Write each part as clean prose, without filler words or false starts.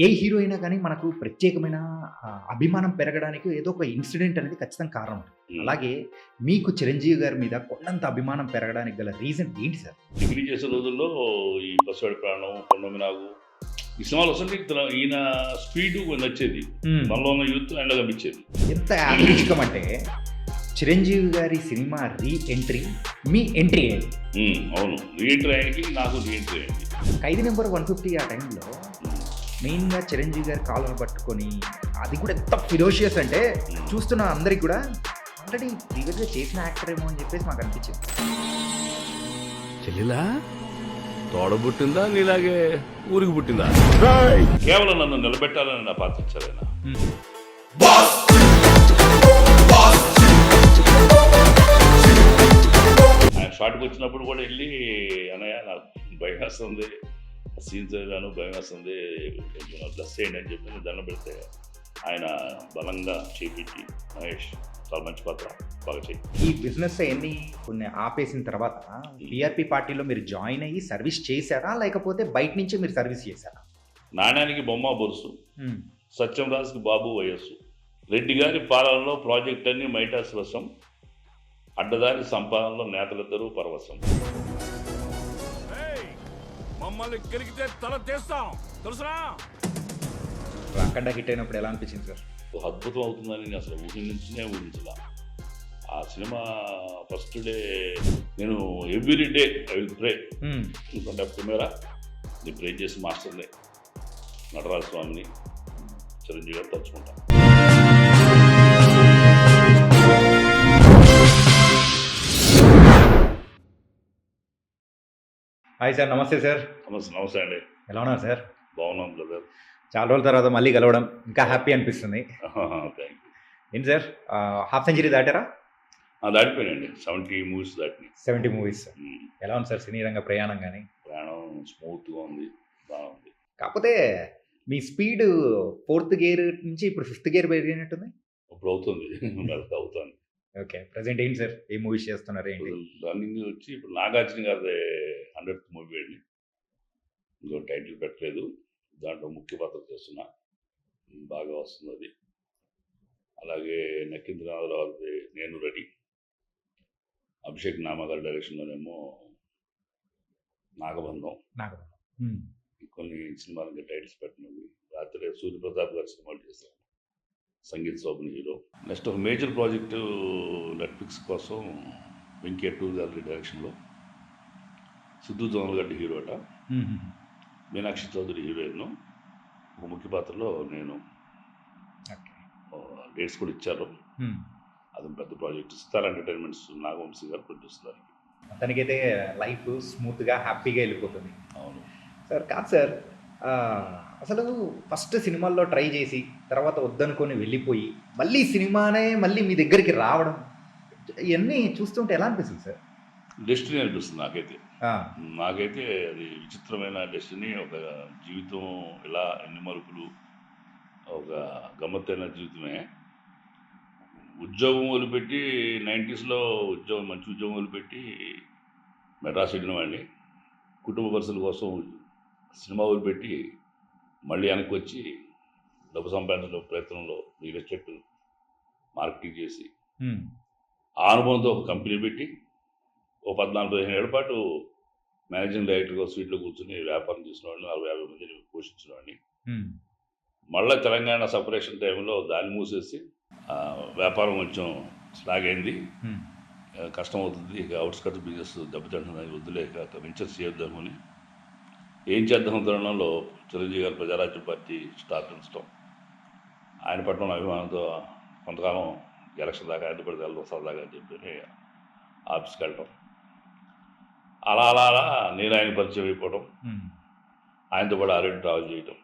ఏ hero అయినా గానీ మనకు ప్రత్యేకమైన అభిమానం పెరగడానికి ఏదో ఒక ఇన్సిడెంట్ అనేది ఖచ్చితంగా కారణం ఉంటది. హ్మ్. అలాగే మీకు 'చిరంజీవి' గారి మీద కొండంత అభిమానం పెరగడానికి గల రీజన్ ఏంటి సార్? డిగ్రీ చేసే రోజుల్లో ఈ 'పసివాడి ప్రాణం', 'కొండమి నాగు' ఈ సినిమాలు వస్తుంటే ఈయన స్పీడు నచ్చేది. హ్మ్. మనలో ఉన్న యూత్ ఆయనలో కనిపించేది. ఎంత యాదృచ్ఛికం అంటే 'చిరంజీవి' గారి సినిమా రీ ఎంట్రీ మీ ఎంట్రీ అయింది. అవును. రీఎంట్రీ ఆయనకి, నాకు రీఎంట్రీ అయింది. 'ఖైదీ నంబర్ 150' ఆ టైంలో మెయిన్‌గా 'చిరంజీవి' గారి కాలర్ పట్టుకొని అది కూడా ఎంత ఫిరోషియస్ అంటే చూస్తున్న అందరికి కూడా ఆల్రెడీ ప్రీవియస్‌గా చేసిన యాక్టర్ ఏమో అని చెప్పేసి మాకు అనిపించింది. చెల్లిలా తోడబుట్టిందా నీలాగే ఊరికి పుట్టిందా? కేవలం నన్ను నిలబెట్టాలని నా పాత్ర ఇచ్చారు ఆయన. ఆయన షాట్కి వచ్చినప్పుడు కూడా వెళ్ళి అన్నయ్య నాకు భయం వేస్తుంది, సీన్స్ గాను భయం వేస్తుంది, కొంచెం ప్లస్ చేయండి అని చెప్పి నేను దండం పెడితే ఆయన బలంగా చేపించి మహేష్ చాలా మంచి పాత్ర బాగా చేయి. ఈ బిజినెస్ అయన్నీ కొన్ని ఆపేసిన తర్వాత టీఆర్పీ పార్టీలో మీరు జాయిన్ అయ్యి సర్వీస్ చేశారా? లేకపోతే బయట నుంచే మీరు సర్వీస్ చేశారా? నాణ్యానికి బొమ్మ బొరుసు, సత్యం రాజుకి బాబు వయస్సు, రెడ్డి గారి పాలనలో ప్రాజెక్ట్ అన్ని మైటాస్ వశం, అడ్డదారి సంపాదనలో నేతలిద్దరూ పరవశం. మమ్మల్ని గిరిగితే తల తీస్తాం తెలుసునా? అఖండ హిట్ అయినప్పుడు ఎలా అనిపించింది సార్? ఒక అద్భుతం అవుతుందని నేను అసలు ఊహించలా. ఆ సినిమా ఫస్ట్ డే నేను every day I will pray in front of camera. నేను ప్రే చేసి మాస్టర్ని నటరాజ స్వామిని, చిరంజీవి గారు తలుచుకుంటాను. హాయ్ సార్, నమస్తే సార్. నమస్తే అండి. ఎలా ఉన్నారు సార్? బాగున్నాం బ్రదర్. చాలా రోజుల తర్వాత మళ్ళీ కలవడం ఇంకా హ్యాపీ అనిపిస్తుంది. Thank you. ఏంటి సార్, హాఫ్ సెంచరీ దాటారా? దాటిపోయానండి. 70 మూవీస్ దాటినాయి. 70 మూవీస్. ఎలా ఉంది సార్ సినీ రంగ ప్రయాణం? కానీ ప్రయాణం స్మూత్గా ఉంది, బాగుంది. కాకపోతే మీ స్పీడ్ 4th గేర్ నుంచి ఇప్పుడు 5th గేర్ పెరిగినట్టుంది. ఇప్పుడు అవుతుంది, అవుతుంది. ఓకే, ప్రజెంట్ ఏంటి సార్, ఏ మూవీస్ చేస్తున్నారు ఏంటి? రన్నింగ్ వచ్చి ఇప్పుడు నాగార్జున గారి 100th మూవీ అండి. ఇంకో టైటిల్ పెట్టలేదు, దాంట్లో ముఖ్య పాత్ర చేస్తున్నా, బాగా వస్తుంది అది. అలాగే నకేంద్రనాథరావు నేను రెడీ, అభిషేక్ నామగారి డైరెక్షన్లోనేమో నాగబంధం. కొన్ని సినిమాలకి టైటిల్స్ పెట్టినవి. రాత్రి సూర్యప్రతాప్ గారి సినిమాలు చేశాను, సంగీత్ శోభన్ హీరో. నెక్స్ట్ ఒక మేజర్ ప్రాజెక్టు నెట్ఫ్లిక్స్ కోసం వెంకయ్య టూ గారి డైరెక్షన్లో, సిద్ధు జోనల్గడ్డ హీరోట, మీనాక్షి చౌదరి హీరోయిన్, ఒక ముఖ్య పాత్రలో నేను. డేట్స్ కూడా ఇచ్చారు. అది పెద్ద ప్రాజెక్ట్. సితార్ ఎంటర్టైన్మెంట్స్ నాగవంశీ గారు ప్రొడ్యూసర్. అతనికైతే లైఫ్ స్మూత్గా హ్యాపీగా వెళ్ళిపోతుంది. అవును సార్. కాదు సార్, అసలు ఫస్ట్ సినిమాల్లో ట్రై చేసి తర్వాత వద్దనుకొని వెళ్ళిపోయి మళ్ళీ సినిమానే మళ్ళీ మీ దగ్గరికి రావడం, ఇవన్నీ చూస్తుంటే ఎలా అనిపిస్తుంది సార్? డెస్టినీ అనిపిస్తుంది నాకైతే అది విచిత్రమైన డెస్టినీ. ఒక జీవితం ఇలా ఎన్ని మలుపులు, ఒక గమ్మత్తైన జీవితమే. ఉద్యోగం వదిలిపెట్టి 90sలో మంచి ఉద్యోగం వదిలిపెట్టి మెడ్రాస్ వెళ్ళిన వాడిని, కుటుంబ పరిస్థితుల కోసం సినిమా వదిలిపెట్టి మళ్ళీ వెనక్కి వచ్చి డబ్బు సంపాదించడం ప్రయత్నంలో రియల్ ఎస్టేట్ మార్కెటింగ్ చేసి ఆ అనుభవంతో ఒక కంపెనీ పెట్టి ఓ 14-15 ఏళ్ల పాటు మేనేజింగ్ డైరెక్టర్గా స్వీట్లో కూర్చుని వ్యాపారం చేసిన వాడిని, 40-50 మందిని పోషించిన వాడిని. మళ్ళీ తెలంగాణ సపరేషన్ టైంలో దాన్ని మూసేసి వ్యాపారం కొంచెం స్లాగ్ అయింది, కష్టం అవుతుంది, ఇక అవుట్స్కట్ బిజినెస్ దెబ్బతింటుందని వద్దులేక వెంచర్స్ చేద్దామని ఏం చేద్దాం తరుణంలో చిరంజీవి గారు ప్రజారాజ్యం పార్టీ స్థాపించడం, ఆయన పట్ల అభిమానంతో కొంతకాలం ఎలక్షన్ దాకా ఆయన పడితే వెళ్దాం సరదాగా అని చెప్పి ఆఫీస్కి వెళ్ళటం, అలా అలా అలా నేను ఆయన పరిచయం అయిపోవడం, ఆయనతో కూడా ఆల్రెడీ ట్రావెల్ చేయటం,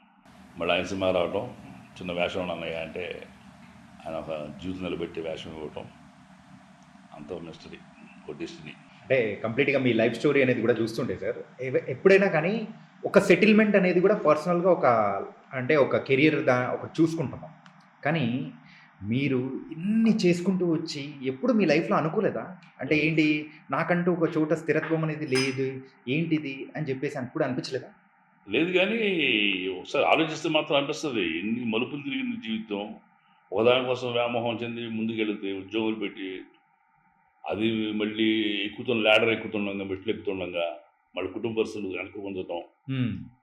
మళ్ళీ ఆయన సినిమా రావటం, చిన్న వేషం అన్నయ్య అంటే ఆయన ఒక జీవితం నిలబెట్టే వేషం ఇవ్వటం, అంత మిస్టరీ, ఒక డెస్టినీ. అంటే కంప్లీట్గా మీ లైఫ్ స్టోరీ అనేది కూడా చూస్తుంటే సార్, ఎప్పుడైనా కానీ ఒక సెటిల్మెంట్ అనేది కూడా పర్సనల్గా ఒక కెరియర్ ఒక చూసుకుంటాం. కానీ మీరు ఇన్ని చేసుకుంటూ వచ్చి ఎప్పుడు మీ లైఫ్లో అనుకోలేదా? అంటే ఏంటి, నాకంటూ ఒక చోట స్థిరత్వం అనేది లేదు, ఏంటిది అని చెప్పేసి అప్పుడు అనిపించలేదా? లేదు కానీ ఒకసారి ఆలోచిస్తే మాత్రం అనిపిస్తుంది ఎన్ని మలుపులు తిరిగింది జీవితం. ఒకదానికోసం వ్యామోహం చెంది ముందుకెళ్తే ఉద్యోగులు పెట్టి అది మళ్ళీ ల్యాడర్ ఎక్కుతుండగా మెట్లు ఎక్కుతుండగా మళ్ళీ కుటుంబ పరిస్థితులు వెనక్కి పొందటం.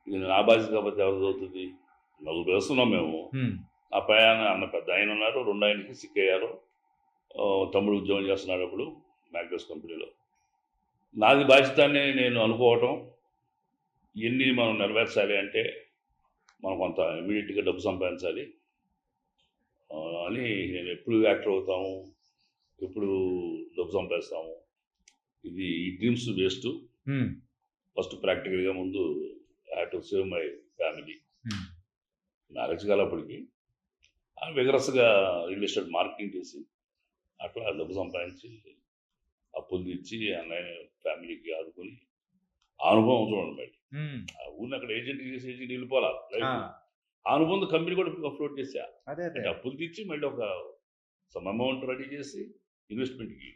ఇది నా బాధ్యత కాబట్టి ఎవరిది అవుతుంది? నలుగురు వేస్తున్నాం మేము. నా ప్రయాణం అన్న పెద్ద ఆయన ఉన్నారు, 2 ఆయనకి సిక్కయ్యారు. తమ్ముడు ఉద్యోగం చేస్తున్నాడు అప్పుడు మ్యాగ్నస్ కంపెనీలో. నాది బాధ్యత అని నేను అనుకోవటం, ఇవన్నీ మనం నెరవేర్చాలి అంటే మనం కొంత ఇమీడియట్గా డబ్బు సంపాదించాలి అని నేను ఎప్పుడు యాక్టర్ అవుతాము, ఎప్పుడు డబ్బు సంపాదిస్తాము, ఇది ఈ డ్రీమ్స్ వేస్ట్. ఫస్ట్ ప్రాక్టికల్గా ముందు have to save my family. Marriage కాలప్పటికి విగరస్గా రియల్ ఎస్టేట్ మార్కెటింగ్ చేసి అట్లా డబ్బు సంపాదించి అప్పులు తెచ్చి అన్నయ్య ఫ్యామిలీకి ఆదుకొని ఆ అనుభవం చూడండి బయట. ఆ ఊరిని అక్కడ ఏజెంట్ చేసి ఏజెంట్ వెళ్ళిపోవాలా లైఫ్. ఆ అనుభవం కంపెనీ కూడా ఫ్లోట్ చేశా. అంటే అప్పులు తెచ్చి మళ్ళీ ఒక సమ్ అమౌంట్ రెడీ చేసి ఇన్వెస్ట్మెంట్కి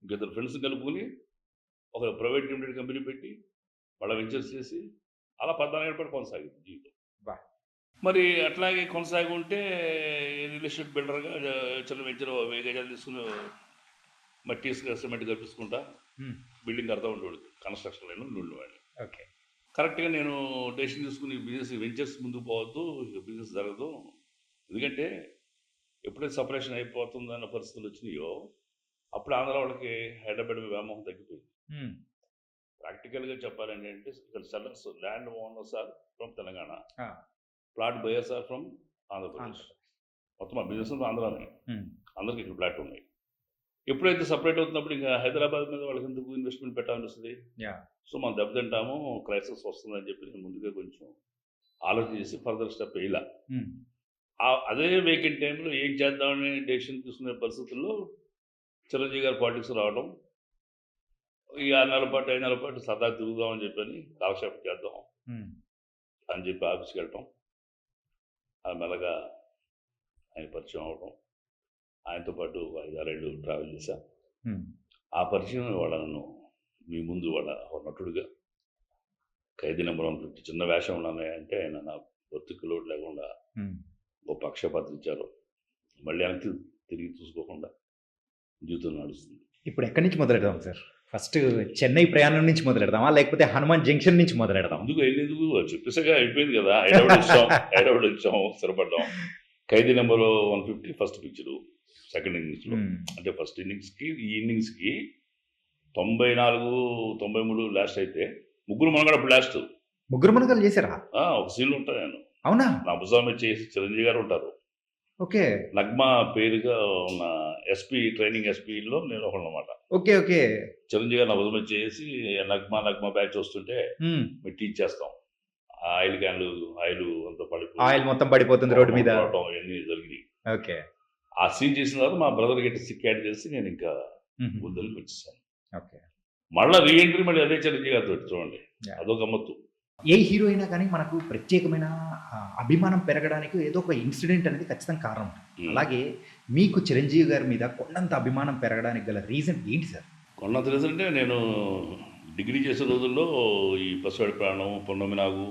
ఇంకిద్దరు ఫ్రెండ్స్ కలుపుకొని ఒక ప్రైవేట్ లిమిటెడ్ కంపెనీ పెట్టి వాళ్ళ వెంచర్స్ చేసి అలా 14 ఏళ్ళ పాటు కొనసాగింది జీవితం. మరి అట్లాగే కొనసాగి ఉంటే రియల్ ఎస్టేట్ బిల్డర్గా చిన్న వెంచర్ 1000 గజాలు తీసుకుని మట్టి సిమెంట్ కల్పించుకుంటా బిల్డింగ్ కడతా ఉండేవాడు, కన్స్ట్రక్షన్ లైన్ ఉండేవాడు. ఓకే, కరెక్ట్గా నేను డెసిషన్ తీసుకుని బిజినెస్ వెంచర్స్ ముందుకు పోవద్దు, బిజినెస్ జరగదు. ఎందుకంటే ఎప్పుడైతే సపరేషన్ అయిపోతుందన్న పరిస్థితులు వచ్చినాయో అప్పుడు ఆంధ్ర వాళ్ళకి హైదరాబాద్ వ్యామోహం తగ్గిపోయింది. ప్రాక్టికల్గా చెప్పాలంటే ఇక్కడ sellers land owners are from Telangana, plot buyers are from Andhra Pradesh. మొత్తం ఆ బిజినెస్ ఆంధ్రానే, అందరికి ఇక్కడ ప్లాట్ ఉన్నాయి. ఎప్పుడైతే సపరేట్ అవుతున్నప్పుడు ఇంకా హైదరాబాద్ మీద వాళ్ళకి ఎందుకు ఇన్వెస్ట్మెంట్ పెట్టాల్సి వస్తుంది? సో మనం దెబ్బతింటాము, క్రైసిస్ వస్తుందని చెప్పి నేను ముందుగా కొంచెం ఆలోచన చేసి ఫర్దర్ స్టెప్ వేయాల. అదే వేకెంట్ టైంలో ఏం చేద్దామని డెసిషన్ తీసుకునే పరిస్థితుల్లో చిరంజీవి గారు పాలిటిక్స్ రావడం, ఈ 6 నెలల పాటు 5 నెలల పాటు సరదా తిరుగుదామని చెప్పని కాలక్షేపం చేద్దాం అని చెప్పి ఆఫీస్కి వెళ్ళటం, ఆ మెల్లగా ఆయన పరిచయం అవడం, ఆయనతో పాటు 5-6 ఏళ్ళు ట్రావెల్ చేశా. ఆ పరిచయం వాళ్ళ నన్ను మీ ముందు వాళ్ళ నటుడుగా ఖైదీ నెంబర్ 150 చిన్న వేషం ఉన్నానే అంటే ఆయన నా బతుకు లోటు లేకుండా గొప్ప అక్షయపాత్ర ఇచ్చారు. మళ్ళీ వెనక్కి తిరిగి చూసుకోకుండా జీవితం నడుస్తుంది. ఇప్పుడు ఎక్కడి నుంచి మొదలెడదాం సార్? ఫస్ట్ చెన్నై ప్రయాణం నుంచి మొదలెడదామా లేకపోతే హనుమాన్ జంక్షన్ నుంచి మొదలెడదాం? ఎందుకు చెప్పేసాగా అయిపోయింది కదా. హైదరాబాద్ వచ్చాం, స్థిరపడ్డాం. ఖైదీ నెంబర్ 150 ఫస్ట్ పిక్చరు, సెకండ్ ఇన్నింగ్స్లో. అంటే ఫస్ట్ ఇన్నింగ్స్కి ఈ ఇన్నింగ్స్కి 94-93 లాస్ట్ అయితే ముగ్గురు మనగాడు అప్పుడు లాస్ట్. ముగ్గురు మనగాళ్ళు చేశారా? ఒక సీన్లో ఉంటాను నేను. అవునా? నా భుజామే చేసి చిరంజీవి గారు ఉంటారు. ఓకే. నగ్మా పేరుగా ఉన్న ఎస్పీ ట్రైనింగ్ ఎస్పీలో నేను ఒకనమాట. Okay okay. చిరంజీవి గారు నా భుజమే చేసి నగ్మా బ్యాచ్ వస్తుంటే మేము టీచ్ చేస్తాం. ఆయిల్ క్యాన్లు ఆయిల్ అంతా పడిపోయి ఆయిల్ మొత్తం పడిపోతుంది రోడ్డు మీద, ఇవన్నీ జరిగినాయి. ఓకే. ఆ సీన్ చేసిన తర్వాత మా బ్రదర్ గట్టి సిక్కాడ్ చేసి నేను ఇంకా ముందరికి వచ్చేసాను. ఓకే. మళ్ళీ రీఎంట్రీ మళ్ళీ అదే చిరంజీవి గారితో చూడండి, అదో గమ్మత్తు. ఏ హీరో అయినా కానీ మనకు ప్రత్యేకమైన అభిమానం పెరగడానికి ఏదో ఒక ఇన్సిడెంట్ అనేది ఖచ్చితంగా కారణం. అలాగే మీకు చిరంజీవి గారి మీద కొండంత అభిమానం పెరగడానికి గల రీజన్ ఏంటి సార్? కొండంత రీజన్ అంటే నేను డిగ్రీ చేసే రోజుల్లో ఈ పసివాడి ప్రాణం, పొన్నమి నాగు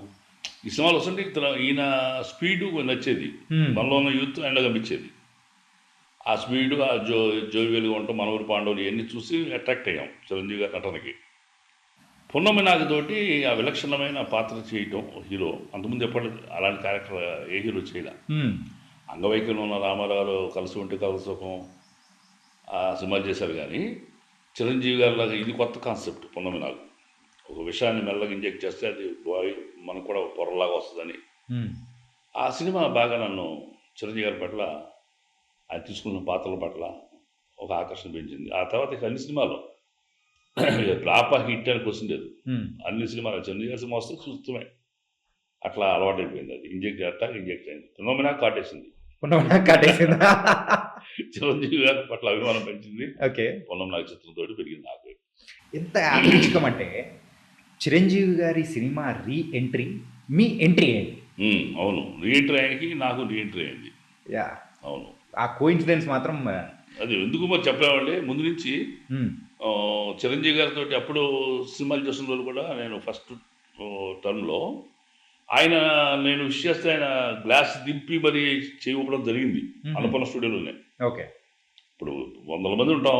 ఈ సినిమాలు వస్తుంటే ఈయన స్పీడు నచ్చేది. మనలో ఉన్న యూత్ ఆయనలో కనిపించేది. ఆ స్పీడు, ఆ జోవియల్గా ఉంటాం, మనవరి పాండవులు ఇవన్నీ చూసి అట్రాక్ట్ అయ్యాం చిరంజీవి గారి నటనకి. పొన్నమి నాగుతోటి ఆ విలక్షణమైన పాత్ర చేయటం హీరో. అంతకుముందు ఎప్పటి అలాంటి క్యారెక్టర్ ఏ హీరో చేయలే. అంగవైకల్యం ఉన్న రామారావు కలిసి ఉంటే కలసుఖం ఆ సినిమాలు చేశారు కానీ చిరంజీవి గారి లాగా ఇది కొత్త కాన్సెప్ట్. పొన్నమి నాగు ఒక విషయాన్ని మెల్లగా ఇంజెక్ట్ చేస్తే అది మనకు కూడా పొరలాగా వస్తుందని ఆ సినిమా బాగా నన్ను చిరంజీవి గారి పట్ల, ఆయన తీసుకున్న పాత్రల పట్ల ఒక ఆకర్షణ పెంచింది. ఆ తర్వాత ఇక అన్ని సినిమాలు ఫ్లాప్ హిట్ అని క్వశ్చన్ లేదు. అన్ని సినిమాలు చిరంజీవి గారి సినిమా వస్తే చూస్తూనే అట్లా అలవాటు అయిపోయింది. అది ఇంజెక్ట్ అయింది. పొన్నమి నాగు కాటేసింది. చిరంజీవి గారి పట్ల అభిమానం పెంచింది. ఓకే. పొన్నమి నాగు చిత్రంతో పెరిగింది నాకు. ఎంత యాదృచ్ఛికం అంటే చిరంజీవి గారి సినిమా రీ ఎంట్రీ మీ ఎంట్రీ అయింది. అవును, రీఎంట్రీ ఆయనకి నాకు రీఎంట్రీ అయింది. అవును, ఆ కోఇన్సిడెన్స్ మాత్రం అది ఎందుకు మరి చెప్పేవాళ్ళే ముందు నుంచి. చిరంజీవి గారితో అప్పుడు సినిమాలు చేసిన రోజు కూడా నేను ఫస్ట్ టర్మ్లో ఆయన నేను విష్ చేస్తే ఆయన గ్లాస్ దింపి మరి చేయడం జరిగింది అన్నపూర్ణ స్టూడియోలోనే. ఓకే. ఇప్పుడు 100 మంది ఉంటాం,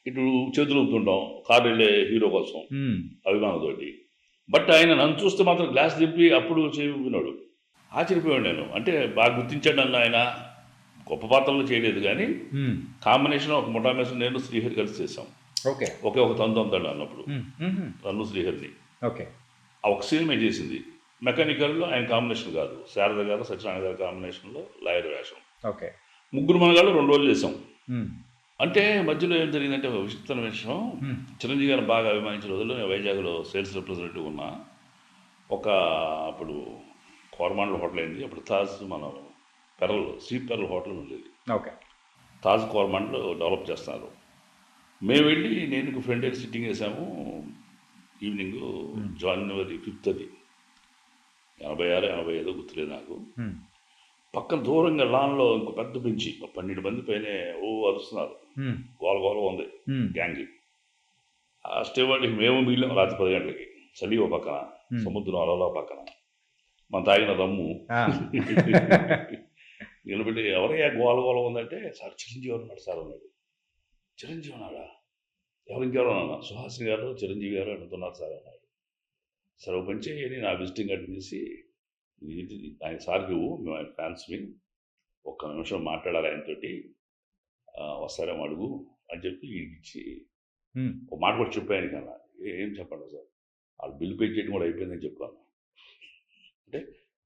ఇటు చేతులు ఊపుతుంటాం కారు వెళ్ళే హీరో కోసం అభిమానంతోటి. బట్ ఆయన నన్ను చూస్తే మాత్రం గ్లాస్ దింపి అప్పుడు చేయి ఊపినాడు. ఆశ్చర్యపోయాడు నేను. అంటే బాగా గుర్తించాడు నన్ను ఆయన. గొప్ప పాత్రలో చేయలేదు కానీ కాంబినేషన్ ఒక ముఠామేషన్ నేను శ్రీహరి కలిసి చేశాం. ఓకే. ఒకే ఒక తంతు అంతాడు అన్నప్పుడు నన్ను శ్రీహరిని. ఓకే. ఆ ఒక సీన్ మేము చేసింది. మెకానికల్లో ఆయన కాంబినేషన్ కాదు, శారద గారు సత్యనారాయణ గారి కాంబినేషన్లో లాయర్ వేషం. ఓకే. ముగ్గురు మనగాళ్ళు 2 రోజులు చేసాం. అంటే మధ్యలో ఏం జరిగిందంటే ఒక విచిత్రమైన విషయం. చిరంజీవి గారిని బాగా అభిమానించిన రోజుల్లో నేను వైజాగ్లో సేల్స్ రిప్రజెంటేటివ్ ఉన్నా. ఒక అప్పుడు కోరమాండల హోటల్ అయింది. అప్పుడు తాజ్ మన పెరల్ స్ట్రీట్ పెరల్ హోటల్ ఉండేది. ఓకే. తాజ్ కోరమాండలో డెవలప్ చేస్తున్నారు. మేము వెళ్ళి నేను ఫ్రెండ్ వెళ్ళి సిట్టింగ్ వేసాము. ఈవినింగ్ జనవరి 5 అది 86, 85 గుర్తులేదు నాకు. పక్కన దూరంగా లాన్లో ఇంకో పెద్ద బెంచి 12 మంది పైన అరుస్తున్నారు. గోల గోల ఉంది గ్యాంగ్. ఆ స్టేవాడికి మేము మిగిలిన రాత్రి 10 గంటలకి. చలి ఓ పక్కన, సముద్రం అలలో పక్కన, మనం తాగిన రమ్ము నిలబెట్టి ఎవరయ్యా గోల గోల ఉందంటే, సార్ చిరంజీవి ఉన్నాడు సార్ అన్నాడు. చిరంజీవి ఉన్నాడా? ఎవరు ఇంకెవరు అన్నా? సుహాసిని గారు చిరంజీవి గారు అంటున్నారు సార్ అన్నాడు. సరే ఓ పని చేయని నా విజిటింగ్ కార్డు తీసి ఆయన సార్కి ఇవ్వు, మేము ఆయన ఫ్యాన్స్ని, ఒక్క నిమిషం మాట్లాడాలి ఆయనతోటి, వస్తారేమో అడుగు అని చెప్పి ఇచ్చి ఒక మాట కూడా చెప్పాను కన్నా. ఏం చెప్పండి సార్, వాళ్ళు బిల్లు పే చేయడం కూడా అయిపోయిందని చెప్పాను. అంటే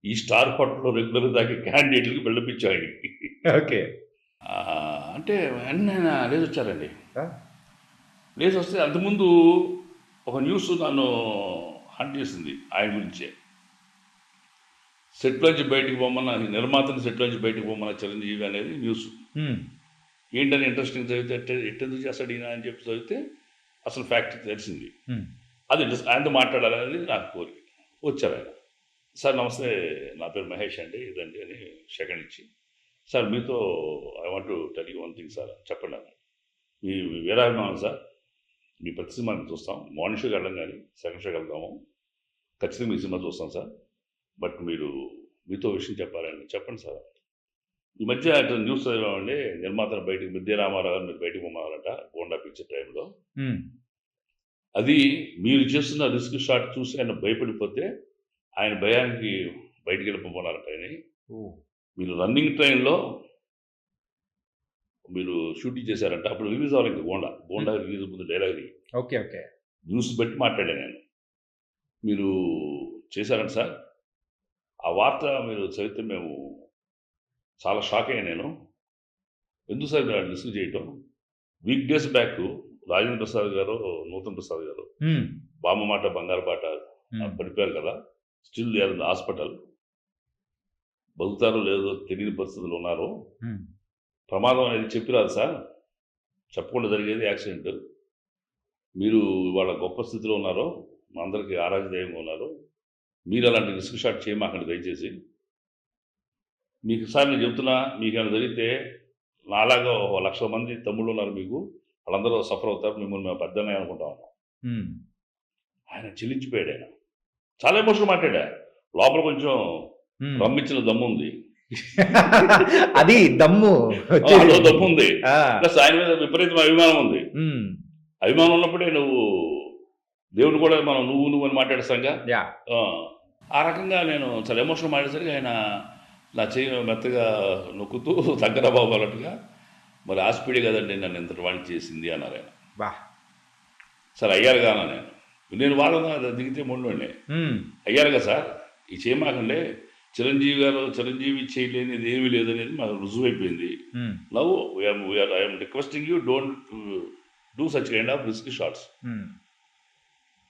ఈ స్టార్ హోటల్లో రెగ్యులర్ దాకా క్యాండిడేట్లకి బిల్డపించాం ఆయనకి. ఓకే. అంటే వెంటనే ఆయన లేచి వచ్చారండి. లేచి వస్తే అంతకుముందు ఒక న్యూస్ నన్ను హంట్ చేసింది ఆయన గురించే. సెట్లోంచి బయటికి పోమన్న, నిర్మాతని సెట్లోంచి బయటికి పోమన్న చిరంజీవి అనేది న్యూస్. ఏంటని ఇంట్రెస్టింగ్ చదివితే ఎట్టెందుకు చేస్తాడు ఈయన అని చెప్పి చదివితే అసలు ఫ్యాక్ట్ తెలిసింది. అది ఆయనతో మాట్లాడాలనేది నాకు కోరిక. వచ్చారు ఆయన. సార్ నమస్తే, నా పేరు మహేష్ అండి, ఇదండి అని సెకండ్ ఇచ్చి, సార్ మీతో I want to tell you one thing sir చెప్పండి అన్నాడు. మీ వీరాభిమానం సార్, మీ ప్రతి సినిమాని చూస్తాం, మార్నింగ్ షోకి వెళ్ళం కానీ సెకండ్ షోకి వెళ్తాము, ఖచ్చితంగా మీ సినిమా చూస్తాం సార్. బట్ మీతో విషయం చెప్పాలండి. చెప్పండి సార్. ఈ మధ్య అట్లా న్యూస్ చదివామండి, నిర్మాతను బయటకు మిద్దే రామారావు గారు మీరు బయటకు పోమాలంట గోండా పిక్చర్ టైంలో. అది మీరు చేస్తున్న రిస్క్ షాట్ చూసి ఆయన భయపడిపోతే ఆయన భయానికి బయటికి వెళ్ళిపోతున్నారంట ఆయన. మీరు రన్నింగ్ ట్రైన్లో మీరు షూటింగ్ చేశారంట. అప్పుడు రిలీజ్ అవ్వాలి ఇంకా గోండా రిలీజ్ ముందు డైలాగ్. ఓకే. ఓకే. న్యూస్ బట్టి మాట్లాడాను నేను. మీరు చేశారంట సార్. ఆ వార్త మీరు చదివితే మేము చాలా షాక్ అయ్యాను నేను. ఎందుకు సార్ మీరు లిసన్ చేయటం? Week days back Rajendra Prasad గారు, నూతన్ ప్రసాద్ గారు బామ్మ మాట బంగారు బాట పడిపోయారు కదా, స్టిల్ హాస్పిటల్, బతుకుతారో లేదో తెలియని పరిస్థితులు ఉన్నారు. ప్రమాదం అనేది చెప్పిరాదు సార్, చెప్పకుండా జరిగేది యాక్సిడెంట్. మీరు వాళ్ళ గొప్ప స్థితిలో ఉన్నారు, మా అందరికీ ఆరాధ్యంగా ఉన్నారు, మీరు అలాంటి రిస్క్ షాట్ చేయమాకండి దయచేసి. మీకు సార్ నేను చెప్తున్నా, మీకు ఏమైనా జరిగితే నాలాగా 1,00,000 మంది తమ్ముళ్ళు ఉన్నారు మీకు, వాళ్ళందరూ సఫర్ అవుతారు, మిమ్మల్ని మేము పెద్దనే అనుకుంటా ఉన్నాం. ఆయన చెల్లించిపోయాడు. ఆయన చాలా ఎమోషనల్ మాట్లాడా. లోపల కొంచెం రమ్మిచ్చిన దమ్ము ఉంది. అది దమ్ము దమ్ము ఉంది, ప్లస్ ఆయన మీద విపరీతమైన అభిమానం ఉంది. అభిమానం ఉన్నప్పుడే నువ్వు దేవుడు కూడా మనం నువ్వు అని మాట్లాడేస్తాంగా. ఆ రకంగా నేను చాలా ఎమోషనల్ మాట్లాడేసరికి ఆయన నా చెయ్యి మెత్తగా నొక్కుతూ దగ్గర బాబు అన్నట్టుగా, మరి ఆ స్పీడే కదండి నన్ను ఎంత వాణి చేసింది అన్నారు ఆయన. సార్ అయ్యారుగా అన్నా నేను వాళ్ళ దిగితే మొండి అయ్యారుగా సార్, ఈ చేయమాకండి, చిరంజీవి చేయలేనిది ఏమీ లేదనేది మాకు రుజువు అయిపోయింది. నవ్వు I'm requesting you don't do such kind of risk shots.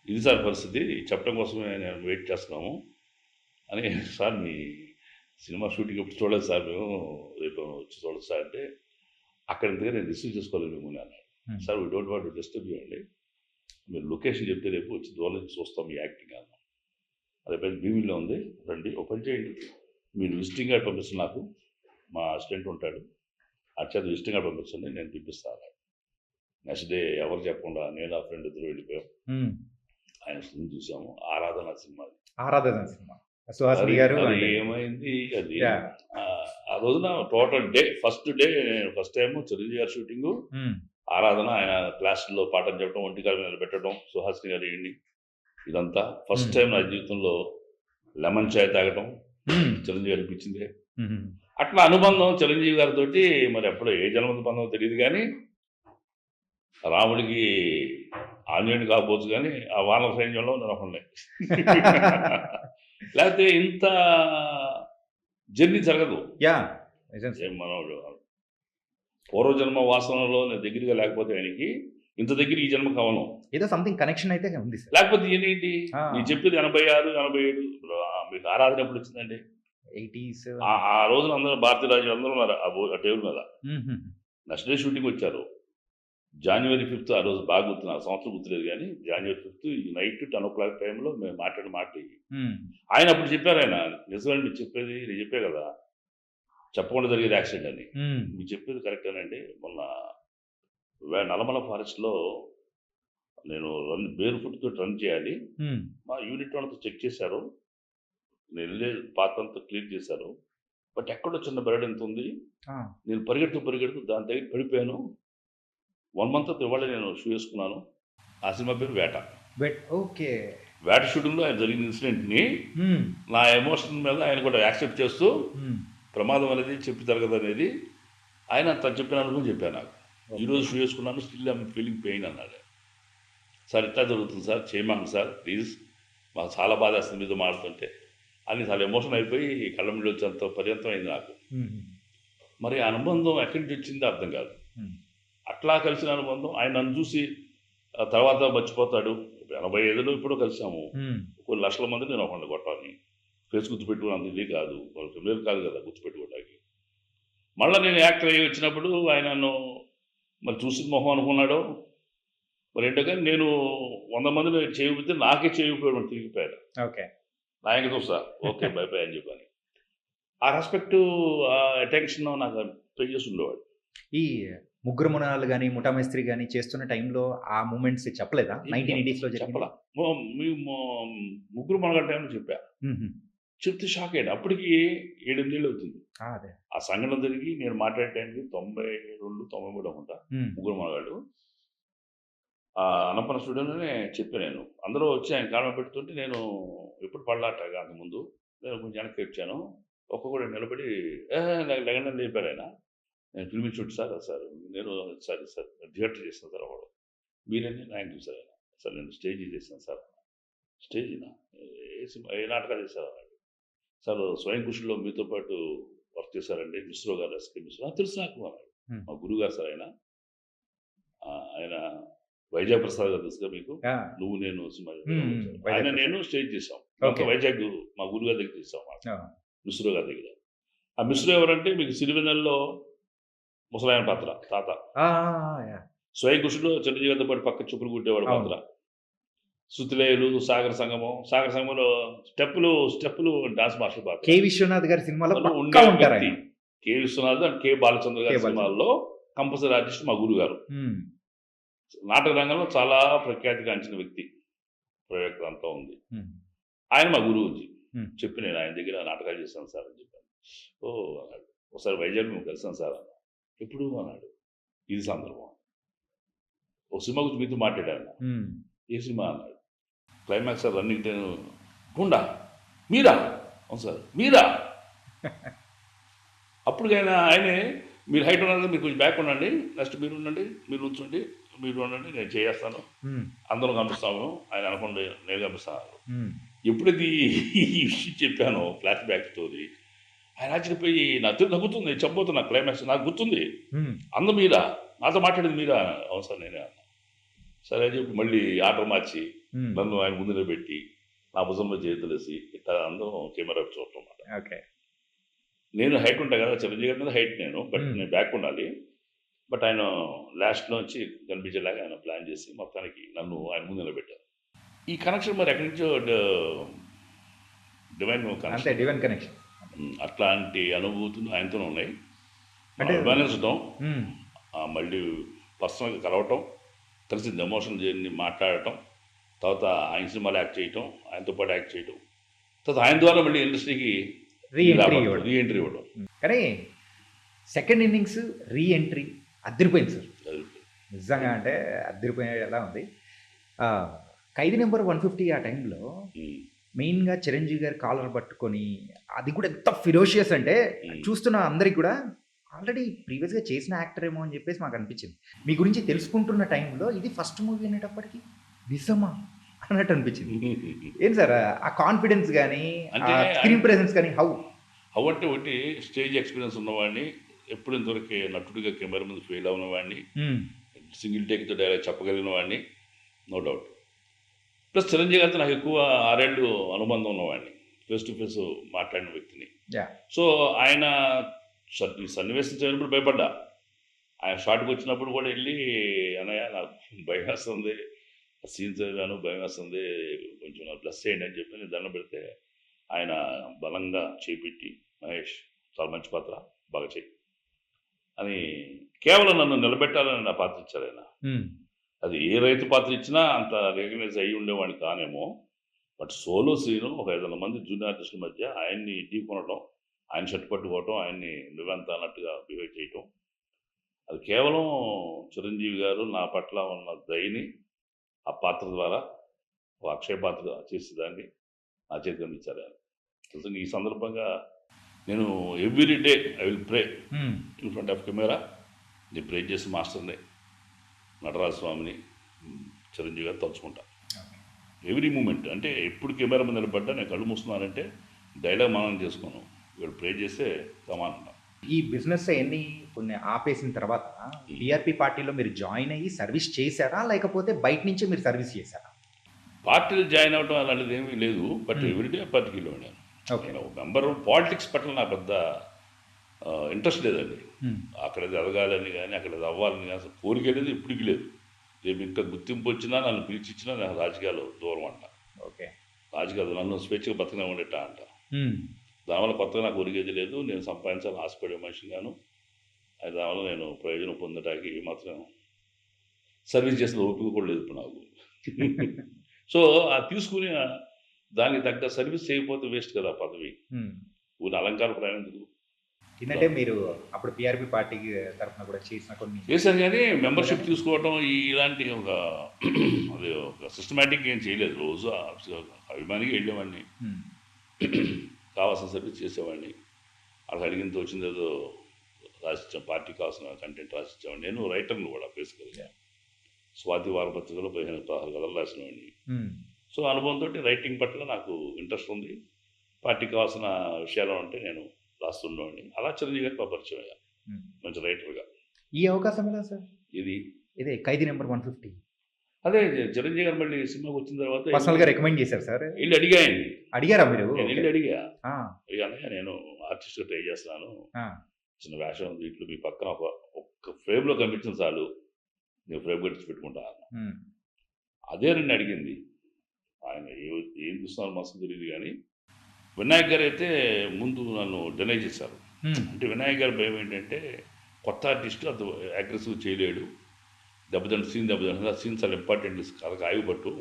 ఇది సార్ పరిస్థితి, చెప్పడం కోసమే నేను వెయిట్ చేస్తున్నాము అని. సార్ మీ సినిమా షూటింగ్ ఎప్పుడు చూడలేదు సార్, మేము రేపు వచ్చి చూడదు సార్ అంటే, అక్కడి దగ్గర నేను రిసీవ్ చేసుకోలేదు మిమ్మల్ని అన్నాడు. Sir we don't want to disturb you అండి, మీరు లొకేషన్ చెప్తే రేపు వచ్చి దూరం నుంచి చూస్తాం మీ యాక్టింగ్ అన్నాం. అదే పెద్ద భీమిలో ఉంది, రండి ఓపెన్ చేయండి, మీరు విజిటింగ్ కార్డ్ పంపిస్తుంది నాకు, మా అసిస్టెంట్ ఉంటాడు, అచ్చేత విజిటింగ్ కార్డ్ పంపిస్తుంది, నేను పిలిపిస్తాను. నెక్స్ట్ డే ఎవరు చెప్పకుండా నేను ఆ ఫ్రెండ్ ఇద్దరు వెళ్ళిపోయాం. ఆయన సినిమా చూసాము, ఆరాధన సినిమా. సుహాసిని గారు అది అంటే ఏమైంది అది యా ఆ రోజున total day first time Chiranjeevi గారి షూటింగ్ ఆరాధన ఆయన క్లాసుల్లో పాఠం చెప్పడం ఒంటికాల మీద పెట్టడం సుహాసిని గారు ఏంటి ఇదంతా ఫస్ట్ టైం నా జీవితంలో లెమన్ చాయ్ తాగటం చిరంజీవి గారికి ఇచ్చింది అట్లా అనుబంధం చిరంజీవి గారితో మరి ఎప్పుడో ఏ జన్మద బంధం తెలియదు కానీ రాముడికి ఆంజనేయుడు కాకపోవచ్చు కానీ ఆ వానర సైన్యంలో నేను ఒకనే లేకపోతే ఇంత జర్నీ జరగదు యా నిజం సార్. ఏం మనోడు పూర్వజన్మ వాసనలో నేను దగ్గరగా లేకపోతే ఆయనకి ఇంత దగ్గర ఈ జన్మ కావను ఏదో సంథింగ్ కనెక్షన్ అయితే ఉంది సార్. లేకపోతే ఏంటి ఆ. నేను చెప్పేది 86, 87 మీకు ఆరాధన ఎప్పుడు వచ్చిందండి 80s ఆ రోజున అందరూ భారతీయ రాజు అందరూ ఉన్నారు ఆ టేబుల్ మీద నెక్స్ట్ డే షూటింగ్ వచ్చారు జనవరి 5th ఆ రోజు బాగా గుర్తు నాకు సంవత్సరం గుర్తులేదు కానీ జనవరి 5th నైట్ 10 o'clock టైంలో మేము మాట్లాడిన మాట ఆయన అప్పుడు చెప్పారు ఆయన నిజమని మీరు చెప్పేది నేను చెప్పే కదా చెప్పకుండా జరిగేది యాక్సిడెంట్ అని మీరు చెప్పేది కరెక్టేనండి మొన్న నల్లమల ఫారెస్ట్లో నేను బేర్ ఫుట్తో రన్ చేయాలి మా యూనిట్ వాళ్ళతో చెక్ చేశారు నేను వెళ్ళే పాత అంతా క్లీన్ చేశారు బట్ ఎక్కడో చిన్న బెరడ్ ఎంత ఉంది నేను పరిగెడుతూ దాని దగ్గర పడిపోయాను 1 month ఇవాళ నేను షూ వేసుకున్నాను ఆ సినిమా పేరు వేట ఓకే వేట షూటింగ్లో ఆయన జరిగిన ఇన్సిడెంట్ని నా ఎమోషన్ మీద ఆయన కూడా యాక్సెప్ట్ చేస్తూ ప్రమాదం అనేది చెప్పి జరగదు అనేది ఆయన తను చెప్పిన అనుకుని చెప్పాను నాకు ఈరోజు షూ వేసుకున్నాను స్టిల్ ఐమ్ ఫీలింగ్ పెయిన్ అన్నాడు సార్ ఇట్లా జరుగుతుంది సార్ చేయమాకండి సార్ ప్లీజ్ మాకు చాలా బాధ వేస్తుంది మీతో మాడుతుంటే అని చాలా ఎమోషన్ అయిపోయి కళ్ళ మీద వచ్చేంత పర్యంతం అయింది నాకు మరి ఆ అనుబంధం ఎక్కడి నుంచి వచ్చిందో అర్థం కాదు అట్లా కలిసిన అనుబంధం ఆయన నన్ను చూసి తర్వాత మర్చిపోతాడు 85లో ఇప్పుడు కలిసాము కొన్ని లక్షల మంది నేను ఒకళ్ళు కొట్టాలని ఫేస్ గుర్తుపెట్టుకుని ఇది కాదు వాళ్ళకి వేరు కాదు కదా గుర్తుపెట్టుకోవడానికి మళ్ళీ నేను యాక్టర్ అయ్యి వచ్చినప్పుడు ఆయన నన్ను మరి చూసి మొహం అనుకున్నాడు మరి ఏంటో కానీ నేను 100 మందిని చేయకపోతే నాకే చేయకపోయాడు తిరిగిపోయాడు ఓకే నా ఇంకా చూస్తా ఓకే బై బై అని చెప్పని ఆ రెస్పెక్ట్ ఆ అటెన్షన్ నాకు పే చేసి ఉండేవాడు ఈ ముగ్గురు మునాలు కానీ ముఠామేస్త్రి కానీ చేస్తున్న టైంలో ఆ మూమెంట్స్ చెప్పలేదా 1980s లో చెప్పలా ముగ్గురు మనగడ టైంలో చెప్పా చెప్తే షాక్ అయ్యాడు అప్పటికి 7-8 ఏళ్ళు అవుతుంది అదే ఆ సంఘటన జరిగి నేను మాట్లాడే టైంకి 92, 93 అనుకుంటా ముగ్గురు మనగాళ్ళు అన్నపన్న స్టూడియోలోనే చెప్పాను నేను అందరూ వచ్చి ఆయన కారణం పెడుతుంటే నేను ఎప్పుడు పడలాట అంతకుముందు నేను కొంచెం వెనక్కి వచ్చాను ఒక్కొక్కడు నిలబడి లెగండి లేపారు ఆయన నేను ఫిల్మ్ ఇన్స్టిట్యూట్ సార్ నేను సార్ థియేటర్ చేస్తాను సార్ వాడు మీరేంటి ఆయన చూసారు ఆయన సార్ నేను స్టేజ్ చేశాను సార్ స్టేజ్నా ఏ నాటకాలు చేశారు అన్నాడు సార్ స్వయం కృషిలో మీతో పాటు వర్క్ చేశారండి మిశ్రో గారు ఎస్కే మిశ్రో తెలుసు నాకు అన్నాడు మా గురువు గారు సార్ ఆయన వైజాగ్ ప్రసాద్ గారు తెలుసుగా మీకు నువ్వు నేను ఆయన నేను స్టేజ్ చేసాం వైజాగ్ మా గురువు గారి దగ్గర చేసాం మిశ్రో గారి దగ్గర ఆ మిశ్రో ఎవరంటే మీకు సిరివెన్నెల్లో ముసలాయన పాత్ర తాత స్వయం కృషిలో చిరంజీవి గారితో పాటు పక్క చూపులు కుట్టేవాడు పాత్ర శృతిలేయులు సాగర సంగమంలో స్టెప్పులు డాన్స్ మాస్టర్ పాత్ర కె విశ్వనాథ్ గారి సినిమాలో K Viswanath and K Balachandra గారి సినిమాల్లో కంపల్సరీ ఆర్టిస్ట్ మా గురువు గారు నాటక రంగంలో చాలా ప్రఖ్యాతిగాంచిన వ్యక్తి ప్రయోగం అంతా ఉంది ఆయన మా గురువుజీ చెప్పి నేను ఆయన దగ్గర నాటకాలు చేస్తాను సార్ అని చెప్పాను అన్నాడు ఒకసారి వైజాగ్ మేము కలిసాను సార్ అన్న ఎప్పుడు అన్నాడు ఇది సందర్భం ఒక సినిమా గురించి మీతో మాట్లాడాను ఏ సినిమా అన్నాడు క్లైమాక్స్ సార్ రన్నింగ్ టైం గుండా మీరా అవును సార్ మీరా అప్పుడు ఆయనే మీరు హైట్ ఉన్నారు మీరు కొంచెం బ్యాక్ ఉండండి నెక్స్ట్ మీరు ఉండండి మీరు ఉంచండి మీరు ఉండండి నేను చేస్తాను అందరం కనిపిస్తాము ఆయన అనుకోండి నేను కనిపిస్తాను ఎప్పుడైతే ఈ విషయం చెప్పానో ఫ్లాష్ బ్యాక్ స్టోరీ ఆయన ఆశ్చర్యపోయి నా తిరిగి నగ్గుతుంది చెప్పబోతున్నా క్లైమాక్స్ నాకు గుర్తుంది అందం మీరా నాతో మాట్లాడేది మీరా అవును సార్ నేనే అన్నా సరే అని చెప్పి మళ్ళీ ఆర్డర్ మార్చి నన్ను ఆయన ముందులో పెట్టి నా భుజంలో చేతులేసి ఇట్లా అందరం కెమెరా చూడటం అన్నమాట నేను హైట్ ఉంటాను కదా చిరంజీవి గారి మీద హైట్ బట్ నేను బ్యాక్ ఉండాలి బట్ ఆయన లాస్ట్లోంచి కనిపించేలాగా ఆయన ప్లాన్ చేసి మొత్తానికి నన్ను ఆయన ముందు నిలబెట్టారు ఈ కనెక్షన్ మరి ఎక్కడి నుంచో డివైన్ కనెక్షన్ అట్లాంటి అనుభూతులు ఆయనతోనే ఉన్నాయి అభిమానించడం మళ్ళీ పర్సనల్గా కలవటం కలిసి ఎమోషన్ జర్నీ మాట్లాడటం తర్వాత ఆయన సినిమాలు యాక్ట్ చేయటం ఆయనతో పాటు యాక్ట్ చేయటం తర్వాత ఆయన ద్వారా మళ్ళీ ఇండస్ట్రీకి రీఎంట్రీ ఇవ్వడం. కానీ సెకండ్ ఇన్నింగ్స్ రీఎంట్రీ అదిరిపోయింది సార్, అది నిజంగా అంటే అదిరిపోయేలా ఉంది. ఖైదీ నెంబర్ 150 ఆ టైంలో మెయిన్గా చిరంజీవి గారి కాలర్ పట్టుకొని అది కూడా ఎంత ఫిరోషియస్ అంటే చూస్తున్న అందరికి కూడా ఆల్రెడీ ప్రీవియస్గా చేసిన యాక్టర్ ఏమో అని చెప్పేసి మాకు అనిపించింది. మీ గురించి తెలుసుకుంటున్న టైంలో ఇది ఫస్ట్ మూవీ అనేటప్పటికి నిజమా అన్నట్టు అనిపించింది. ఏం సార్ ఆ కాన్ఫిడెన్స్ కానీ అంటే స్క్రీన్ ప్రెజెన్స్ కానీ హౌ అంటే ఒకటి స్టేజ్ ఎక్స్పీరియన్స్ ఉన్నవాడిని, ఎప్పుడు ఇంతవరకు నటుడిగా కెమెరా ముందు ఫెయిల్ అవున వాడిని, సింగిల్ టేక్తో డైలాగ్ చెప్పగలిగిన వాడిని, నో డౌట్. ప్లస్ చిరంజీవి గారితో నాకు ఎక్కువ 6 ఏళ్ళు అనుబంధం ఉన్నవాడిని, ఫేస్ టు ఫేస్ మాట్లాడిన వ్యక్తిని. సో ఆయన సన్నివేశం చేయనప్పుడు భయపడ్డా. ఆయన షార్ట్కి వచ్చినప్పుడు కూడా వెళ్ళి అన్నయ్య నాకు భయం వేస్తుంది, సీన్ చదివాను భయం వేస్తుంది, కొంచెం నాకు బ్లెస్ చేయండి అని చెప్పి నేను దండం పెడితే ఆయన బలంగా చేపెట్టి మహేష్ చాలా మంచి పాత్ర బాగా చేయి అని కేవలం నన్ను నిలబెట్టాలని నా పాత్ర ఇచ్చారు ఆయన. అది ఏ రైతు పాత్ర ఇచ్చినా అంత రికగ్నైజ్ అయ్యి ఉండేవాడిని కానేమో, బట్ సోలో సీను ఒక 500 మంది జూనియర్ ఆర్టిస్టుల మధ్య ఆయన్ని ఢీ కొనడం, ఆయన షర్ట్ పట్టుకోవటం, ఆయన్ని నువ్వెంత అన్నట్టుగా బిహేవ్ చేయటం, అది కేవలం చిరంజీవి గారు నా పట్ల ఉన్న దయని ఆ పాత్ర ద్వారా ఒక అక్షయ పాత్ర చేసేదాన్ని నా చేతికి అందించారు ఆయన. నిజంగా ఈ సందర్భంగా నేను every day I will pray in front of camera. నేను ప్రే చేసి మాస్టర్ని నటరాజ స్వామిని చిరంజీవి గారు తలుచుకుంటా ఎవ్రీ మూమెంట్. అంటే ఎప్పుడు కెమెరా మీద నిలబడ్డా నేను కళ్ళు మూస్తున్నానంటే డైలాగ్ మనం చేసుకోను, వీళ్ళు ప్రే చేస్తే సమానం. ఈ బిజినెస్ ఎన్ని కొన్ని ఆపేసిన తర్వాత టీఆర్పీ పార్టీలో మీరు జాయిన్ అయ్యి సర్వీస్ చేశారా, లేకపోతే బయట నుంచే మీరు సర్వీస్ చేశారా? పార్టీలో జాయిన్ అవ్వడం అలాంటిది ఏమీ లేదు, బట్ ఎవ్రీడే పార్టీకి వెళ్ళాను. మెంబర్ పాలిటిక్స్ పట్ల నాకు పెద్ద ఇంట్రెస్ట్ లేదండి. అక్కడ ఎదగాలని కానీ అక్కడ అవ్వాలని కానీ అసలు కోరిక లేదు, ఇప్పటికి లేదు. రేపు ఇంకా గుర్తింపు వచ్చినా నన్ను పిలిచిచ్చినా నేను రాజకీయాలు దూరం అంట. రాజకీయాలు నన్ను స్వేచ్ఛగా బతకనే ఉండేట అంట. దానివల్ల కొత్తగా నాకు ఒరిగేది లేదు. నేను సంపాదించాలని ఆశపడే మనిషిని గాను, అది దానివల్ల నేను ప్రయోజనం పొందడానికి మాత్రం సర్వీస్ చేసిన ఓపిక కూడా లేదు ఇప్పుడు నాకు. సో అది తీసుకుని దానికి తగ్గ సర్వీస్ చేయకపోతే వేస్ట్ కదా పదవి. ఊరి అలంకార ప్రయాణికులు ఏంటంటే మీరు అప్పుడు పిఆర్పి పార్టీకి తరఫున కూడా చేసిన కొన్ని చేశాను, కానీ మెంబర్షిప్ తీసుకోవడం ఇలాంటి ఒక అది ఒక సిస్టమేటిక్ ఏం చేయలేదు. రోజు అభిమానిగా వెళ్ళేవాడిని, కావాల్సిన సర్వీస్ చేసేవాడిని, అక్కడ అడిగినంత వచ్చింది ఏదో రాసిచ్చాం, పార్టీకి కావాల్సిన కంటెంట్ రాసిచ్చామండి. నేను రైటర్ను కూడా బేసికల్గా స్వాతి వారపత్రికలో 15-16 కథలు రాసినవాడిని. సో అనుభవంతో రైటింగ్ పట్ల నాకు ఇంట్రెస్ట్ ఉంది. పార్టీకి కావాల్సిన విషయాలు ఉంటే నేను రాస్తుండేవాడిని. అలా చిరంజీవి గారికి పరిచయం అయ్యా మంచి రైటర్గా. ఈ అవకాశం ఎలా సార్? ఇదే ఖైదీ నెంబర్ 150. అదే చిరంజీవి గారు మళ్ళీ సినిమాకి వచ్చిన తర్వాత పర్సనల్గా రికమెండ్ చేశారు సార్? వెళ్ళి అడిగారా మీరు? నేను అడిగాను, నేను ఆర్టిస్ట్గా ట్రై చేస్తున్నాను, చిన్న వేషం దీంట్లో మీ పక్కన ఒక్క ఫ్రేమ్లో కనిపించిన చాలు, నేను ఫ్రేమ్ కట్టించి పెట్టుకుంటాను. అదే నన్ను అడిగింది. ఆయన ఏం చూస్తున్నారు మస్తు తెలియదు, కానీ వినాయక్ గారు అయితే ముందు నన్ను డినై చేశారు. అంటే వినాయక్ గారి భయం ఏంటంటే కొత్త ఆర్టిస్టు అంత అగ్రెసివ్ చేయలేడు, సీన్ దెబ్బతింటుంది, ఆ సీన్ చాలా ఇంపార్టెంట్, కథకు ఆగిపట్టు.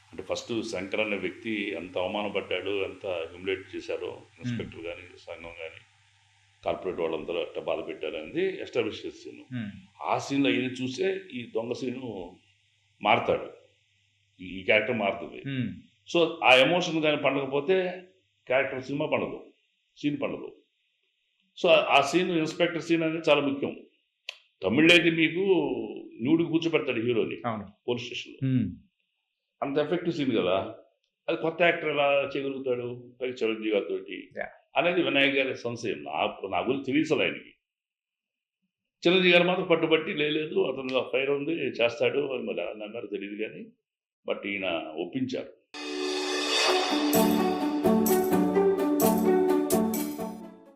అంటే ఫస్ట్ శంకర్ అనే వ్యక్తి ఎంత అవమానపడ్డాడు, ఎంత హ్యూమిలేట్ చేశారో ఇన్స్పెక్టర్ కానీ సంఘం కానీ కార్పొరేట్ వాళ్ళందరూ అట్లా బాధ పెట్టారు అనేది ఎస్టాబ్లిష్ చేసాను. ఆ సీన్లో ఇది చూసే ఈ దొంగ సీను మారుతాడు, ఈ క్యారెక్టర్ మారుతుంది. సో ఆ ఎమోషన్ కానీ పండకపోతే క్యారెక్టర్ సినిమా పండదు, సీన్ పండదు. సో ఆ సీన్ ఇన్స్పెక్టర్ సీన్ అనేది చాలా ముఖ్యం. తమిళ్ అయితే మీకు న్యూడికి కూర్చోబెడతాడు హీరోని పోలీస్ స్టేషన్లో, అంత ఎఫెక్టివ్ సీన్ కదా. అది కొత్త యాక్టర్ ఎలా చేయగలుగుతాడు పైకి చిరంజీవి గారితో అనేది వినాయక్ గారి సంశయం. నా గురించి తెలియదు ఆయనకి. చిరంజీవి గారు మాత్రం పట్టుబట్టి లేదు అతను ఫైర్ ఉంది చేస్తాడు అని మరి అన్నారు తెలియదు, కానీ బట్ ఈయన ఒప్పించారు.